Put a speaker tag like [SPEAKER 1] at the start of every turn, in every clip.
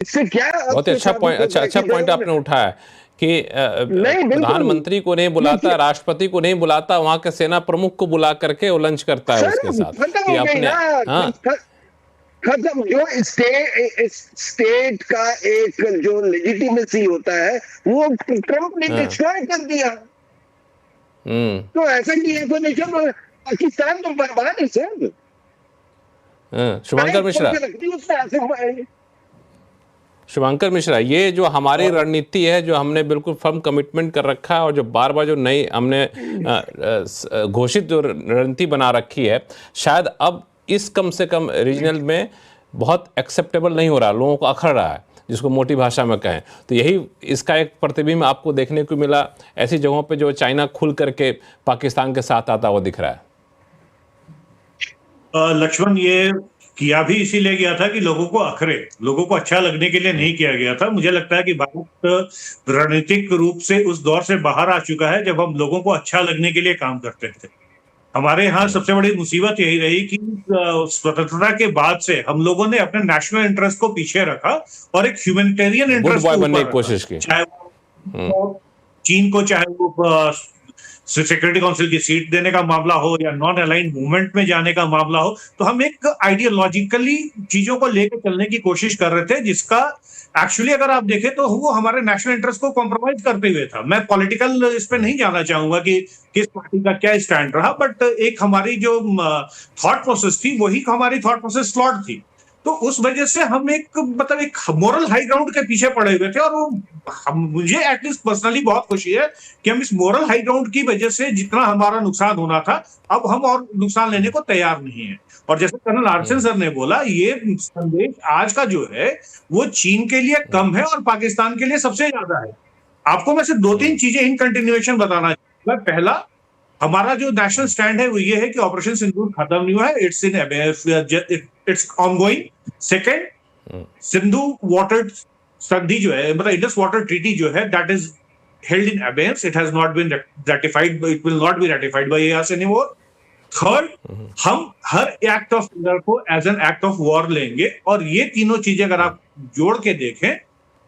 [SPEAKER 1] इससे क्या
[SPEAKER 2] बहुत ही अच्छा पॉइंट, अच्छा पॉइंट आपने उठाया कि प्रधानमंत्री को नहीं बुलाता, राष्ट्रपति को नहीं बुलाता, वहां के सेना प्रमुख को बुला करके वो लंच करता है उसके साथ कि अपने। हाँ,
[SPEAKER 1] खत्म। जो स्टेट का एक जो लेजिटिमेसी होता है वो ट्रंप ने डिस्ट्रॉय कर दिया। तो ऐसा कि नेशन पाकिस्तान तो बर्बाद है सर।
[SPEAKER 2] शुभंकर मिश्रा, ये जो हमारी रणनीति है, जो हमने बिल्कुल फर्म कमिटमेंट कर रखा है और जो बार बार जो नई हमने घोषित जो रणनीति बना रखी है, शायद अब इस कम से कम रीजनल में बहुत एक्सेप्टेबल नहीं हो रहा, लोगों को अखड़ रहा है, जिसको मोटी भाषा में कहें तो यही इसका एक प्रतिबिंब आपको देखने को मिला ऐसी जगहों पे जो चाइना खुल करके पाकिस्तान के साथ आता हुआ दिख रहा है।
[SPEAKER 3] लक्ष्मण, ये किया भी इसीलिए गया था कि लोगों को अखरे, लोगों को अच्छा लगने के लिए नहीं किया गया था। मुझे लगता है कि भारत रणनीतिक रूप से उस दौर से बाहर आ चुका है जब हम लोगों को अच्छा लगने के लिए काम करते थे। हमारे यहाँ सबसे बड़ी मुसीबत यही रही कि स्वतंत्रता के बाद से हम लोगों ने अपने नेशनल इंटरेस्ट को पीछे रखा और एक ह्यूमैनिटेरियन इंटरेस्ट को
[SPEAKER 2] बनने की कोशिश की,
[SPEAKER 3] चाहे वो चीन को, चाहे वो सिक्योरिटी काउंसिल की सीट देने का मामला हो या नॉन अलाइंड मूवमेंट में जाने का मामला हो। तो हम एक आइडियोलॉजिकली चीजों को लेकर चलने की कोशिश कर रहे थे, जिसका एक्चुअली अगर आप देखें तो वो हमारे नेशनल इंटरेस्ट को कॉम्प्रोमाइज करते हुए था। मैं पॉलिटिकल इस पे नहीं जाना चाहूंगा कि किस पार्टी का क्या स्टैंड रहा, बट एक हमारी जो थॉट प्रोसेस थी वही हमारी थॉट प्रोसेस फ्लॉड थी। तो उस वजह से हम एक मोरल हाई ग्राउंड के पीछे पड़े हुए थे और वो मुझे एटलीस्ट पर्सनली बहुत खुशी है कि हम इस मोरल हाई ग्राउंड की वजह से जितना हमारा नुकसान होना था, अब हम और नुकसान लेने को तैयार नहीं है। और जैसे कर्नल आर्सन सर ने बोला, ये संदेश आज का जो है वो चीन के लिए कम है और पाकिस्तान के लिए सबसे ज्यादा है। आपको मैं सिर्फ 2-3 चीजें इन कंटिन्यूएशन बताना चाहूंगा। पहला, हमारा जो नेशनल स्टैंड है वो ये है कि ऑपरेशन सिंदूर खत्म नहीं हुआ है, it's ongoing. Second, Sindhu water संधि जो है, मतलब इंडस वाटर ट्रीटी जो है, that is held in abeyance, it has not been ratified, it will not be ratified by us anymore. Third, हम हर एक्ट ऑफ को as an act of war लेंगे और ये तीनों चीजें अगर आप जोड़ के देखें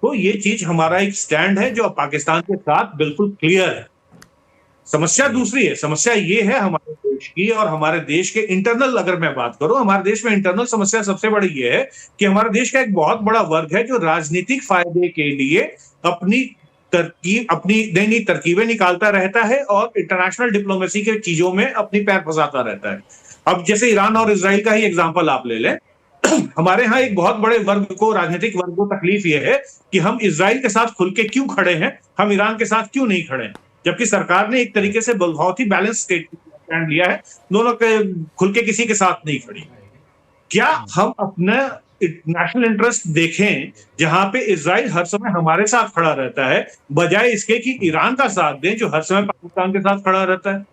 [SPEAKER 3] तो ये चीज हमारा एक स्टैंड है जो पाकिस्तान के साथ बिल्कुल क्लियर है। समस्या दूसरी है, समस्या ये है हमारे देश की और हमारे देश के इंटरनल, अगर मैं बात करूं, हमारे देश में इंटरनल समस्या सबसे बड़ी ये है कि हमारे देश का एक बहुत बड़ा वर्ग है जो राजनीतिक फायदे के लिए अपनी नई तरकीबें निकालता रहता है और इंटरनेशनल डिप्लोमेसी के चीजों में अपनी पैर फंसाता रहता है। अब जैसे ईरान और इजराइल का ही एग्जाम्पल आप ले लें, हमारे यहाँ एक बहुत बड़े वर्ग को, राजनीतिक वर्ग को तकलीफ ये है कि हम इजराइल के साथ खुल के क्यों खड़े हैं, हम ईरान के साथ क्यों नहीं खड़े हैं, जबकि सरकार ने एक तरीके से बहुत ही बैलेंस स्टैंड लिया है, दोनों के खुल के किसी के साथ नहीं खड़ी। क्या हम अपना नेशनल इंटरेस्ट देखें जहां पे इजराइल हर समय हमारे साथ खड़ा रहता है, बजाय इसके कि ईरान का साथ दें जो हर समय पाकिस्तान के साथ खड़ा रहता है?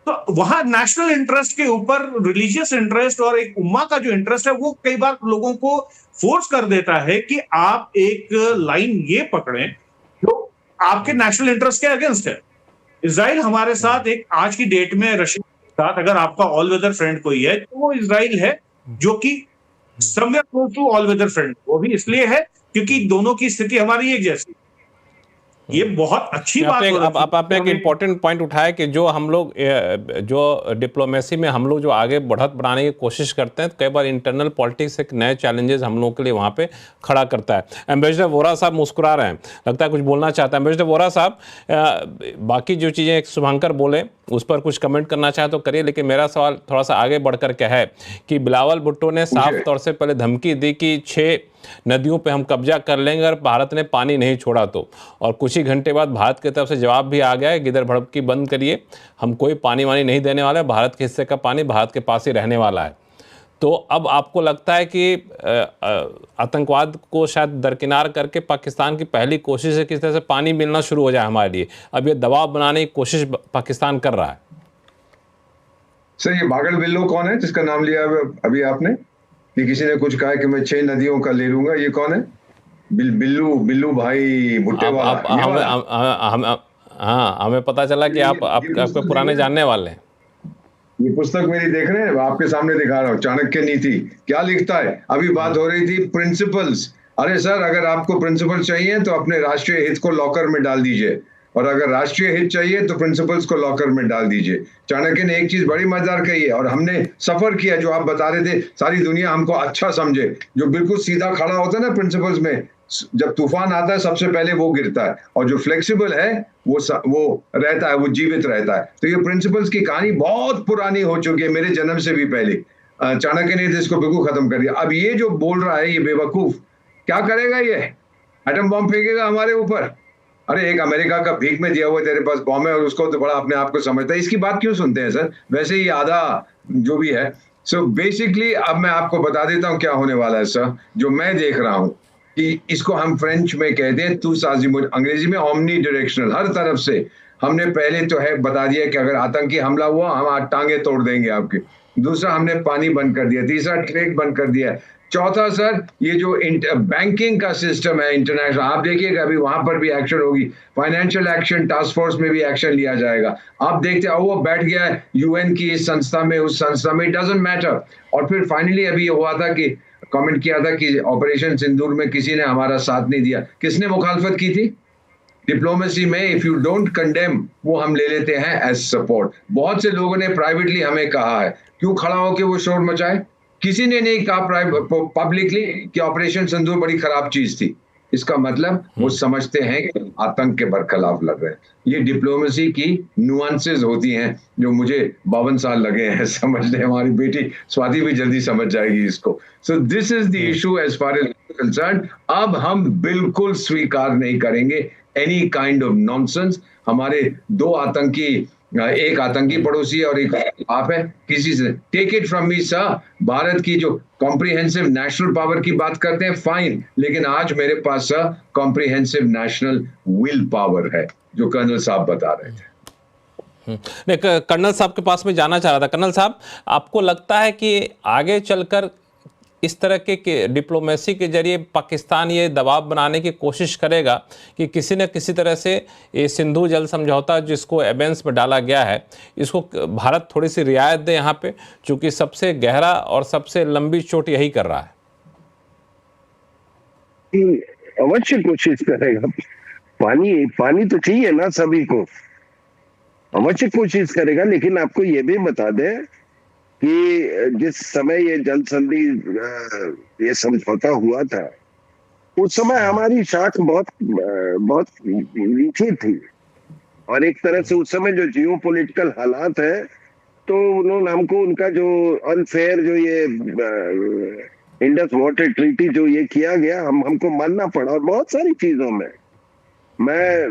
[SPEAKER 3] तो वहां नेशनल इंटरेस्ट के ऊपर रिलीजियस इंटरेस्ट और एक उम्मा का जो इंटरेस्ट है वो कई बार लोगों को फोर्स कर देता है कि आप एक लाइन ये पकड़ें जो आपके नेशनल इंटरेस्ट के अगेंस्ट है। इजराइल हमारे साथ एक आज की डेट में रशिया के साथ अगर आपका ऑल वेदर फ्रेंड कोई है तो वो इजराइल है, जो कि somewhere close to all weather friend. वो भी इसलिए है क्योंकि दोनों की स्थिति हमारी एक जैसी। ये बहुत अच्छी बात है।
[SPEAKER 2] अब आपने एक इम्पोर्टेंट पॉइंट उठाया कि जो हम लोग जो डिप्लोमेसी में हम लोग जो आगे बढ़त बढ़ाने की कोशिश करते हैं, कई बार इंटरनल पॉलिटिक्स एक नए चैलेंजेस हम लोगों के लिए वहाँ पे खड़ा करता है। एम्बेसडर वोरा साहब मुस्कुरा रहे हैं, लगता है कुछ बोलना चाहता है। एम्बेसडर वोरा साहब, बाकी जो चीज़ें शुभंकर बोले उस पर कुछ कमेंट करना चाहे तो करिए, लेकिन मेरा सवाल थोड़ा सा आगे बढ़कर क्या है कि बिलावल भुट्टो ने साफ तौर से पहले धमकी दी कि 6 नदियों पे हम कब्जा कर लेंगे अगर भारत ने पानी नहीं छोड़ा तो, और कुछ ही घंटे बाद भारत की तरफ से जवाब भी आ गया है, गिदर भड़की बंद करिए, हम कोई पानी वानी नहीं देने वाले, भारत के हिस्से का पानी भारत के पास ही रहने वाला है। तो अब आपको लगता है कि आतंकवाद को शायद दरकिनार करके पाकिस्तान की पहली कोशिश है किस तरह से पानी मिलना शुरू हो जाए हमारे लिए, अब ये दबाव बनाने की कोशिश पाकिस्तान कर रहा है?
[SPEAKER 4] सर, ये बागड़ बिल्लो कौन है जिसका नाम लिया अभी आपने, कि किसी ने कुछ कहा कि मैं 6 नदियों का ले लूंगा, ये कौन है? बिल्लू भाई भुट्टे वाला।
[SPEAKER 2] हाँ, हमें पता चला कि आपके पुराने जानने वाले हैं।
[SPEAKER 4] ये पुस्तक मेरी देख रहे हैं, आपके सामने दिखा रहा हूँ, चाणक्य नीति। क्या लिखता है? अभी बात हो रही थी प्रिंसिपल्स, अरे सर, अगर आपको प्रिंसिपल चाहिए तो अपने राष्ट्रीय हित को लॉकर में डाल दीजिए, और अगर राष्ट्रीय हित चाहिए तो प्रिंसिपल्स को लॉकर में डाल दीजिए। चाणक्य ने एक चीज बड़ी मजेदार कही है, और हमने सफर किया, जो आप बता रहे थे, सारी दुनिया हमको अच्छा समझे, जो बिल्कुल सीधा खड़ा होता है ना प्रिंसिपल्स में, जब तूफान आता है सबसे पहले वो गिरता है, और जो फ्लेक्सिबल है वो रहता है, वो जीवित रहता है। तो ये प्रिंसिपल्स की कहानी बहुत पुरानी हो चुकी है, मेरे जन्म से भी पहले। चाणक्य ने इसको बिल्कुल खत्म कर दिया। अब ये जो बोल रहा है ये बेवकूफ, क्या करेगा ये? एटम बॉम्ब फेंकेगा हमारे ऊपर? अरे एक अमेरिका का भीख में दिया हुआ तेरे पास बॉम्ब है, और उसको तो बड़ा अपने आप को समझता है। इसकी बात क्यों सुनते हैं सर? वैसे ही आधा जो भी है। सो बेसिकली अब मैं आपको बता देता हूँ क्या होने वाला है सर, जो मैं देख रहा हूँ कि इसको हम फ्रेंच में कहते हैं तू साजिमुज, अंग्रेजी में ओमनी डायरेक्शनल, हर तरफ से। हमने पहले तो है बता दिया कि अगर आतंकी हमला हुआ हम टांगे तोड़ देंगे आपके। दूसरा, हमने पानी बंद कर दिया। तीसरा, ट्रेड बंद कर दिया। चौथा सर, ये जो बैंकिंग का सिस्टम है इंटरनेशनल, आप देखिएगा अभी वहां पर भी एक्शन होगी। फाइनेंशियल एक्शन टास्क फोर्स में भी एक्शन लिया जाएगा। आप देखते हैं वो बैठ गया है यूएन की इस संस्था में, उस संस्था में, इट डजंट मैटर। और फिर फाइनली अभी ये हुआ था कि कमेंट किया था कि ऑपरेशन सिंदूर में किसी ने हमारा साथ नहीं दिया। किसने मुखालफत की थी? डिप्लोमेसी में इफ यू डोंट कंडेम, वो हम ले लेते हैं एज सपोर्ट। बहुत से लोगों ने प्राइवेटली हमें कहा है, क्यों खड़ा होकर वो शोर मचाए? किसी ने नहीं कहा पब्लिकली कि ऑपरेशन सिंदूर बड़ी खराब चीज थी। इसका मतलब वो समझते हैं कि आतंक के बरखिलाफ लड़ रहे हैं। ये डिप्लोमेसी की नुआंसेस होती हैं जो मुझे 52 साल लगे हैं समझने। हमारी बेटी स्वाति भी जल्दी समझ जाएगी इसको। So this is the issue as far as concern. अब हम बिल्कुल स्वीकार नहीं करेंगे एनी काइंड ऑफ नॉनसेंस। हमारे दो आतंकी, एक आतंकी पड़ोसी है और एक आप है, किसी से take it from me sir. Bharat की जो कॉम्प्रिहेंसिव नेशनल पावर की बात करते हैं फाइन, लेकिन आज मेरे पास sir comprehensive national will power है, जो कर्नल साहब बता रहे थे।
[SPEAKER 2] नहीं, कर्नल साहब के पास में जाना चाह रहा था। कर्नल साहब, आपको लगता है कि आगे चलकर इस तरह के डिप्लोमेसी के जरिए पाकिस्तान ये दबाव बनाने की कोशिश करेगा कि किसी न किसी तरह से ये सिंधु जल समझौता जिसको एबेंस में डाला गया है, इसको भारत थोड़ी सी रियायत दे यहाँ पे, चूंकि सबसे गहरा और सबसे लंबी चोट यही कर रहा है?
[SPEAKER 1] अवश्य कोशिश करेगा। पानी तो चाहिए ना सभी को, अवश्य कोशिश करेगा। लेकिन आपको ये भी बता दें कि जिस समय ये जल संधि, ये समझौता हुआ था, उस समय हमारी शाख बहुत बहुत नीचे थी, और एक तरह से उस समय जो जियो पॉलिटिकल हालात है, तो उन्होंने हमको उनका जो अनफेयर जो ये इंडस वाटर ट्रीटी जो ये किया गया, हमको मानना पड़ा। और बहुत सारी चीजों में, मैं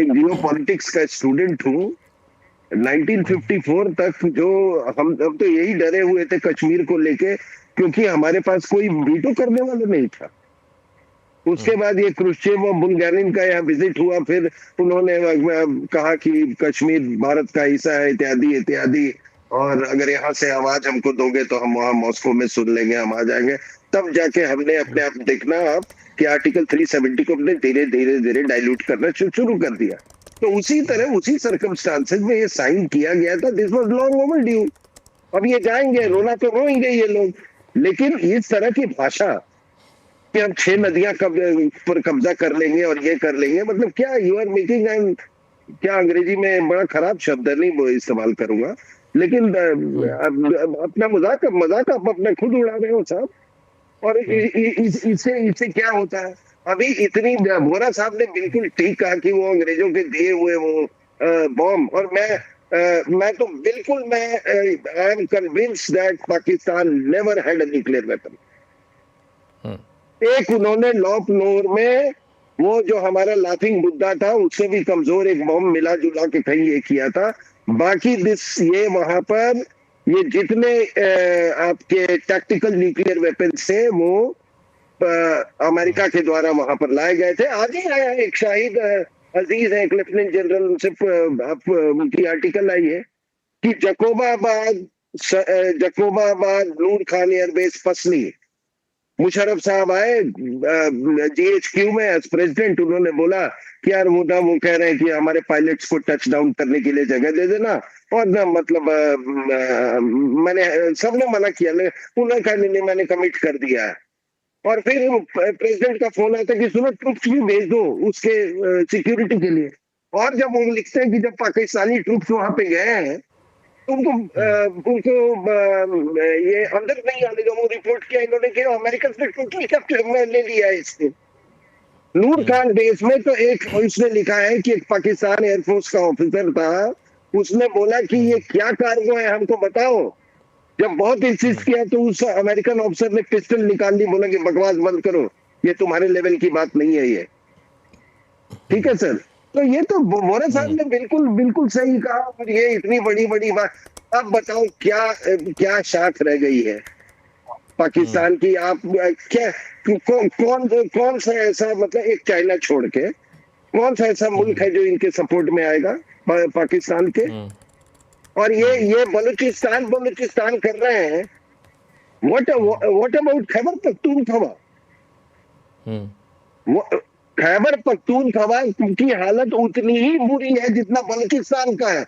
[SPEAKER 1] एक जियो पॉलिटिक्स का स्टूडेंट हूँ। 1954 तक जो हम तो यही डरे हुए थे कश्मीर को लेके, क्योंकि हमारे पास कोई वीटो करने वाला नहीं था। उसके बाद ये क्रुश्चेव और बुल्गारिन का यहाँ विजिट हुआ, फिर उन्होंने कहा कि कश्मीर भारत का हिस्सा है, इत्यादि इत्यादि, और अगर यहाँ से आवाज हमको दोगे तो हम वहां मॉस्को में सुन लेंगे, हम आ जाएंगे। तब जाके हमने अपने आप देखना आप कि आर्टिकल 370 को हमने धीरे धीरे धीरे डाइल्यूट करना शुरू कर दिया। तो उसी तरह उसी सर्कमस्टांसेस में ये साइन किया गया था। This was long overdue. अब ये जाएंगे, रोना तो रोएंगे ये लोग, लेकिन इस तरह की भाषा कि हम 6 नदियां पर कब्जा कर लेंगे और ये कर लेंगे, मतलब क्या यू आर मेकिंग एन, क्या अंग्रेजी में बड़ा खराब शब्द है, नहीं वो इस्तेमाल करूंगा, लेकिन अपना मजाक आप अपना खुद उड़ा रहे हो साहब। और इससे क्या होता है? अभी इतनी वोरा साहब ने बिल्कुल ठीक कहा कि वो अंग्रेजों के दिए हुए वो बॉम्ब, और मैं तो बिल्कुल I am convinced that Pakistan never had a nuclear weapon. एक उन्होंने लॉकनोर में वो जो हमारा लाफिंग बुद्धा था, उससे भी कमजोर एक बॉम्ब मिला जुला के कहीं ये किया था। बाकी ये वहां पर ये जितने आपके टैक्टिकल न्यूक्लियर वेपन्स थे वो अमेरिका के द्वारा वहां पर लाए गए थे। आज ही आया एक शाहिद अजीज है, एक लेफ्टिनेंट जनरल, उनसे उनकी आर्टिकल आई है कि जकोबाबाद नूर खान एयरबेस फसली। मुशर्रफ साहब आए GHQ में एज प्रेसिडेंट, उन्होंने बोला कि यार वो कह रहे हैं कि हमारे पायलट्स को टच डाउन करने के लिए जगह दे देना, और ना मतलब मैंने सबने मना किया, उन्होंने कहा नहीं मैंने कमिट कर दिया है। और फिर प्रेसिडेंट का फोन आता है कि सुनो ट्रुप्स भी भेज दो उसके सिक्योरिटी के लिए। और जब वो लिखते हैं कि जब पाकिस्तानी ट्रुप्स वहां पे गए हैं तो उनको ये अंदर नहीं आने का वो रिपोर्ट किया इन्होंने कि अमेरिकन ने टोटली कैप्चर ले लिया है इसको। नूर खान बेस में तो एक उसने लिखा है कि एक पाकिस्तान एयरफोर्स का ऑफिसर था, उसने बोला कि ये क्या कार्गो है हमको बताओ। जब बहुत इंसिस्ट किया तो उस अमेरिकन ऑफिसर ने पिस्टल निकाल ली, बोला कि बकवास बंद करो, ये तुम्हारे लेवल की बात नहीं है ये। ठीक है सर, तो ये तो वोरा साहब ने बिल्कुल बिल्कुल सही कहा। और ये इतनी बड़ी बड़ी बात, अब बताओ क्या क्या शाख रह गई है पाकिस्तान की? आप क्या कौन सा ऐसा, मतलब एक चाइना छोड़ के कौन सा ऐसा मुल्क है जो इनके सपोर्ट में आएगा पाकिस्तान के? और ये बलूचिस्तान कर रहे हैं। What about Khyber Pakhtunkhwa? खैबर पख्तूनख्वा की हालत उतनी ही बुरी है जितना बलूचिस्तान का है,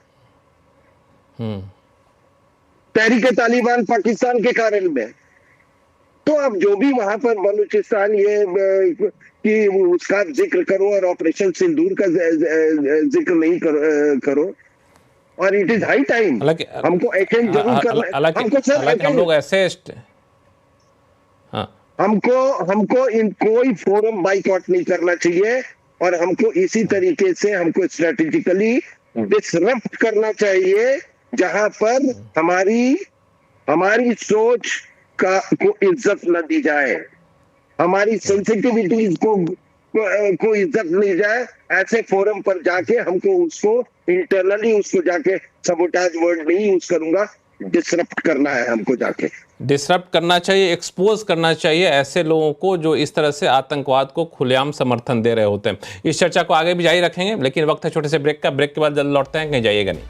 [SPEAKER 1] तहरीक तालिबान पाकिस्तान के कारण में। तो अब जो भी वहां पर बलूचिस्तान ये कि उसका जिक्र करो और ऑपरेशन सिंदूर का जिक्र नहीं करो। और इट इज हाई टाइम हमको अटेंड जरूर करना। हमको सर
[SPEAKER 2] हम लोग ऐसे
[SPEAKER 1] हमको इन कोई फोरम बाइकआउट नहीं करना चाहिए और हमको इसी तरीके से हमको स्ट्रेटेजिकली डिसरप्ट करना चाहिए जहां पर हमारी सोच को इज्जत न दी जाए, हमारी सेंसिटिविटीज को इज्जत नहीं जाए। ऐसे फोरम पर जाके हमको उसको इंटरनली उसको जाके सबोटाज वर्ड नहीं यूज करूंगा, डिसरप्ट करना है हमको, जाके
[SPEAKER 2] डिसरप्ट करना चाहिए, एक्सपोज करना चाहिए ऐसे लोगों को जो इस तरह से आतंकवाद को खुलेआम समर्थन दे रहे होते हैं। इस चर्चा को आगे भी जारी रखेंगे, लेकिन वक्त है छोटे से ब्रेक का। ब्रेक के बाद जल्द लौटते हैं, कहीं जाइएगा नहीं।